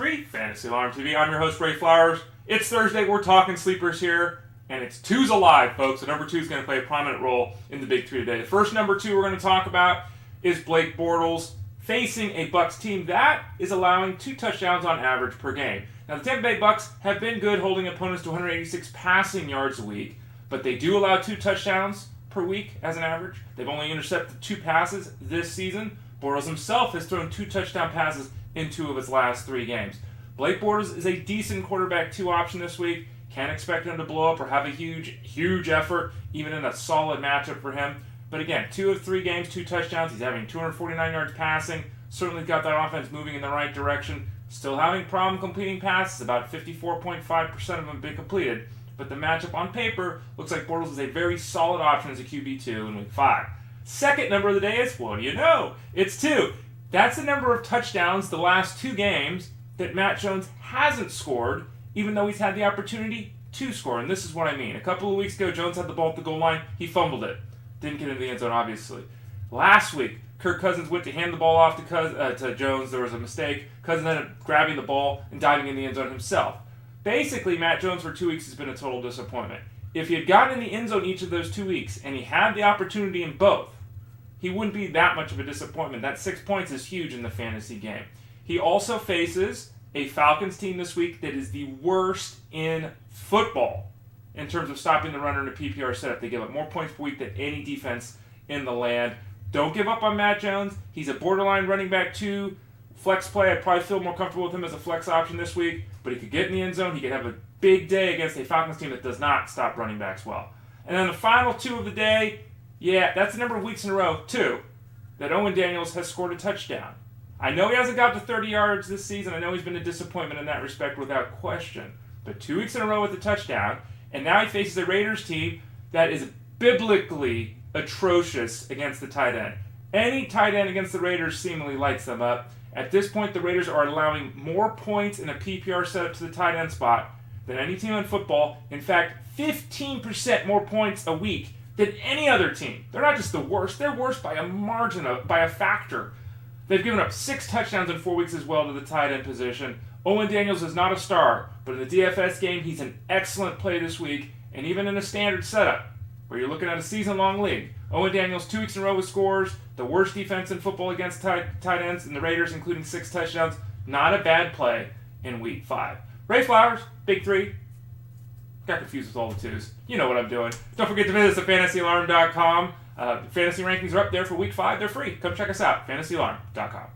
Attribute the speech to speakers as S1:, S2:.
S1: 3, Fantasy Alarm TV. I'm your host, Ray Flowers. It's Thursday. We're talking sleepers here, and it's Two's alive, folks. So number 2 is going to play a prominent role in the Big 3 today. The first number 2 we're going to talk about is Blake Bortles facing a Bucs team that is allowing 2 touchdowns on average per game. Now, the Tampa Bay Bucs have been good holding opponents to 186 passing yards a week, but they do allow 2 touchdowns per week as an average. They've only intercepted 2 passes this season. Bortles himself has thrown 2 touchdown passes in 2 of his last 3 games. Blake Bortles is a decent quarterback 2 option this week. Can't expect him to blow up or have a huge effort, even in a solid matchup for him. But again, 2 of 3 games, 2 touchdowns. He's having 249 yards passing. Certainly got that offense moving in the right direction. Still having problem completing passes. About 54.5% of them have been completed. But the matchup on paper looks like Bortles is a very solid option as a QB2 in Week 5. Second number of the day is, what do you know? It's 2. That's the number of touchdowns the last 2 games that Matt Jones hasn't scored, even though he's had the opportunity to score. And this is what I mean. A couple of weeks ago, Jones had the ball at the goal line. He fumbled it. Didn't get into the end zone, obviously. Last week, Kirk Cousins went to hand the ball off to Jones. There was a mistake. Cousins ended up grabbing the ball and diving in the end zone himself. Basically, Matt Jones for 2 weeks has been a total disappointment. If he had gotten in the end zone each of those 2 weeks, and he had the opportunity in both, he wouldn't be that much of a disappointment. That 6 points is huge in the fantasy game. He also faces a Falcons team this week that is the worst in football in terms of stopping the runner in a PPR setup. They give up more points per week than any defense in the land. Don't give up on Matt Jones. He's a borderline running back 2. Flex play, I'd probably feel more comfortable with him as a flex option this week, but he could get in the end zone. He could have a big day against a Falcons team that does not stop running backs well. And then the final 2 of the day, that's the number of weeks in a row, 2, that Owen Daniels has scored a touchdown. I know he hasn't got to 30 yards this season. I know he's been a disappointment in that respect without question. But 2 weeks in a row with a touchdown, and now he faces a Raiders team that is biblically atrocious against the tight end. Any tight end against the Raiders seemingly lights them up. At this point, the Raiders are allowing more points in a PPR setup to the tight end spot than any team in football. In fact, 15% more points a week than any other team. They're not just the worst. They're worse by a margin, by a factor. They've given up 6 touchdowns in 4 weeks as well to the tight end position. Owen Daniels is not a star, but in the DFS game, he's an excellent play this week, and even in a standard setup, where you're looking at a season-long league. Owen Daniels, 2 weeks in a row with scores, the worst defense in football against tight ends, and the Raiders, including 6 touchdowns. Not a bad play in Week 5. Ray Flowers, Big 3. Got confused with all the 2s. You know what I'm doing. Don't forget to visit us at fantasyalarm.com. Fantasy rankings are up there for Week 5. They're free. Come check us out, fantasyalarm.com.